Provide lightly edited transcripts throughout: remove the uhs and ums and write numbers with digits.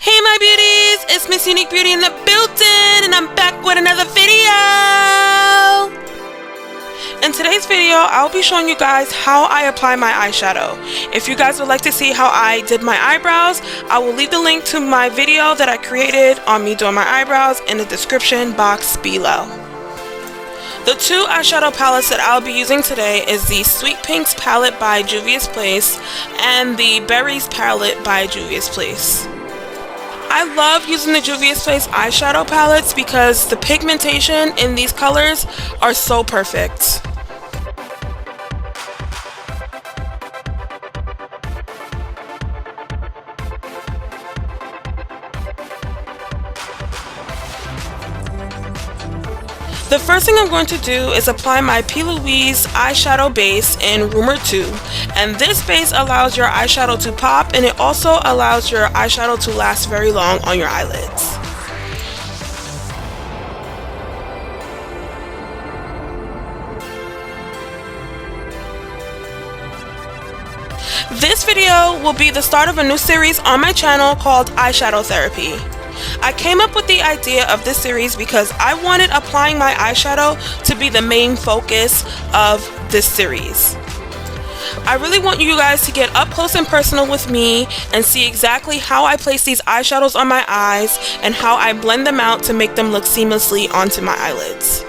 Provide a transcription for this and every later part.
Hey my beauties, it's MissUniqueBeautii in the building, and I'm back with another video. In today's video, I'll be showing you guys how I apply my eyeshadow. If you guys would like to see how I did my eyebrows, I will leave the link to my video that I created on me doing my eyebrows in the description box below. The two eyeshadow palettes that I'll be using today is the Sweet Pinks palette by Juvia's Place and the Berries palette by Juvia's Place. I love using the Juvia's Place eyeshadow palettes because the pigmentation in these colors are so perfect. The first thing I'm going to do is apply my P. Louise eyeshadow base in Rumor 2, and this base allows your eyeshadow to pop, and it also allows your eyeshadow to last very long on your eyelids. This video will be the start of a new series on my channel called Eyeshadow Therapy. I came up with the idea of this series because I wanted applying my eyeshadow to be the main focus of this series. I really want you guys to get up close and personal with me and see exactly how I place these eyeshadows on my eyes and how I blend them out to make them look seamlessly onto my eyelids.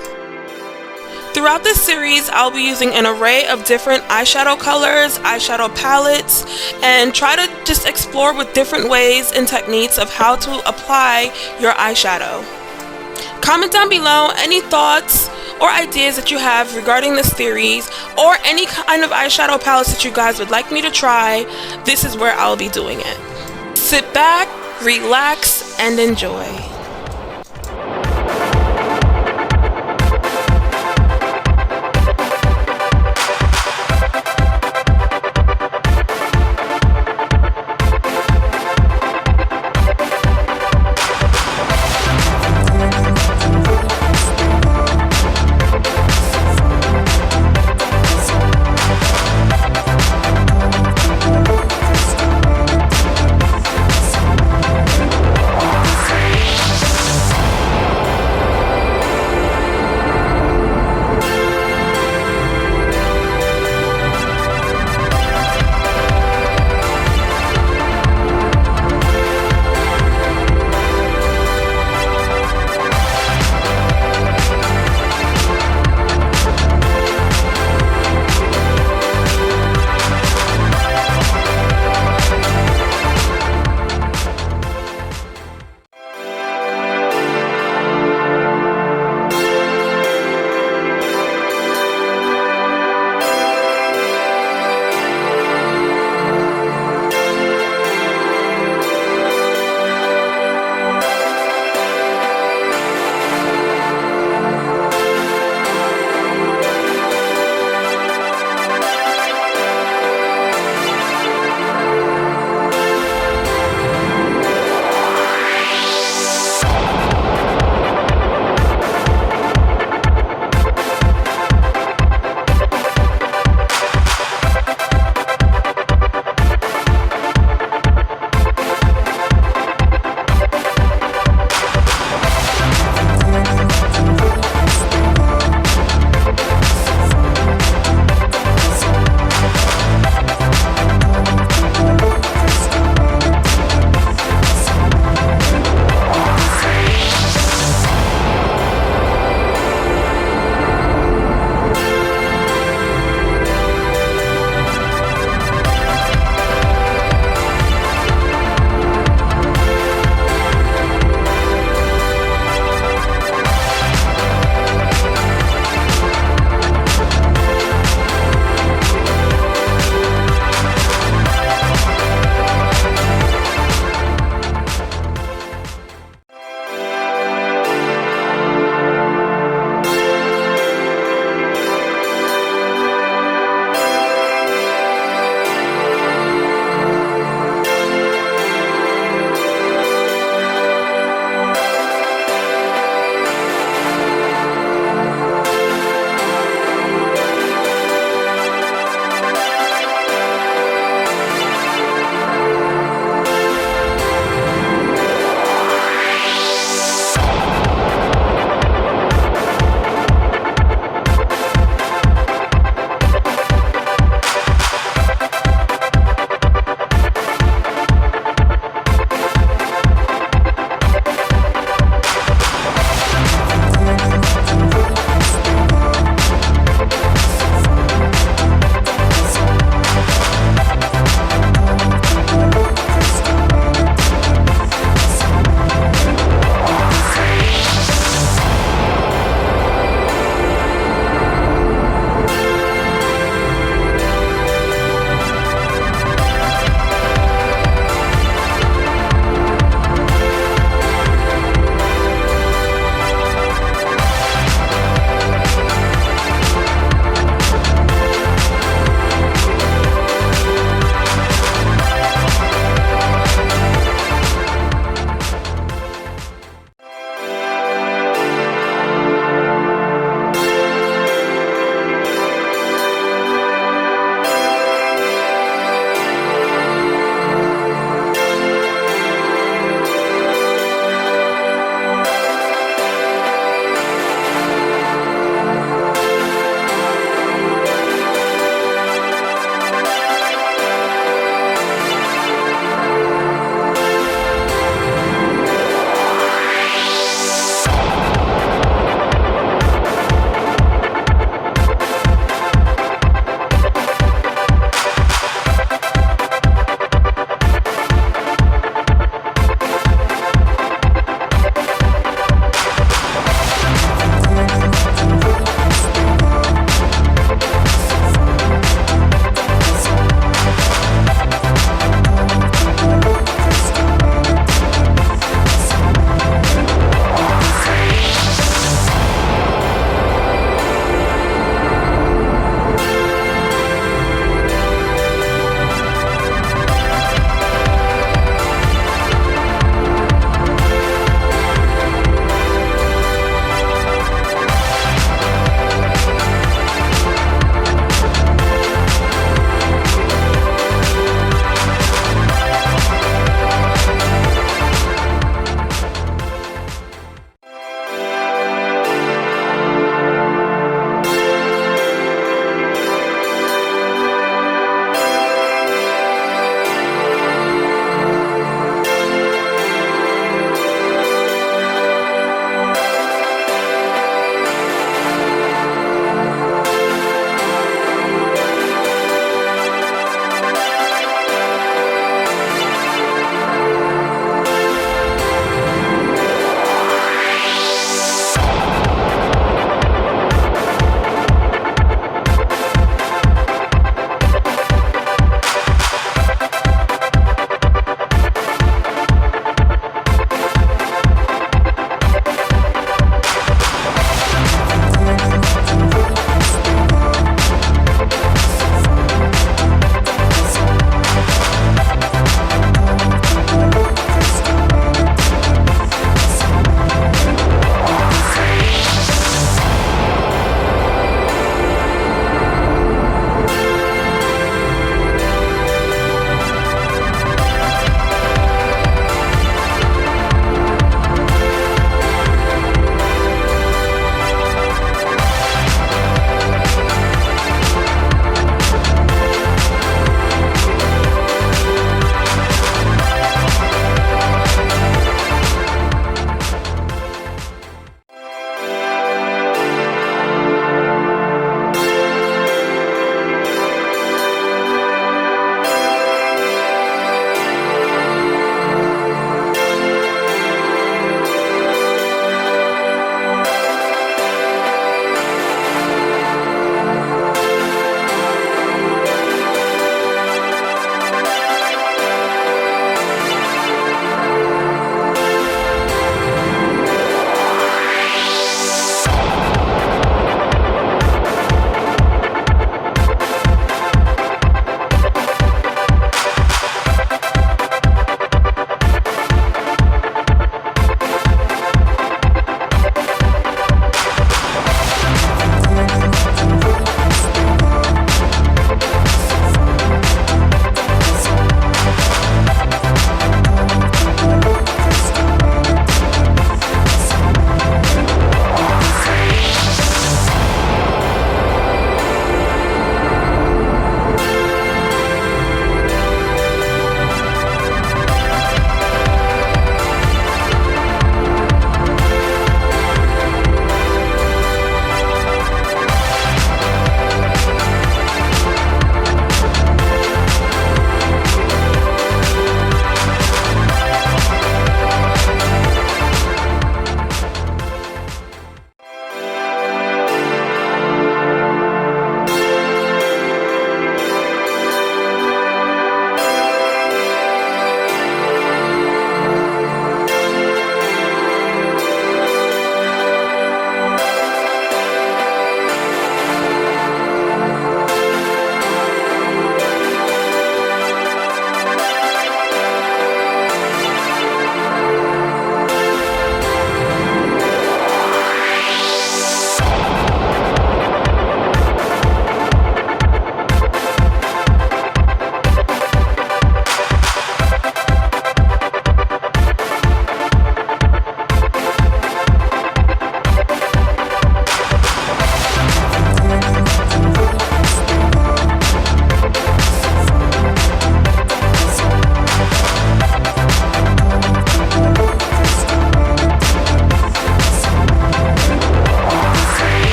Throughout this series, I'll be using an array of different eyeshadow colors, eyeshadow palettes, and try to just explore with different ways and techniques of how to apply your eyeshadow. Comment down below any thoughts or ideas that you have regarding this series or any kind of eyeshadow palettes that you guys would like me to try. This is where I'll be doing it. Sit back, relax, and enjoy.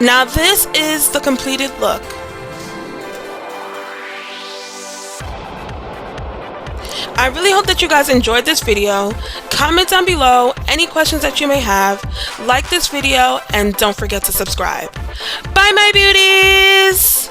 Now this is the completed look. I really hope that you guys enjoyed this video. Comment down below any questions that you may have. Like this video and don't forget to subscribe. Bye my beauties!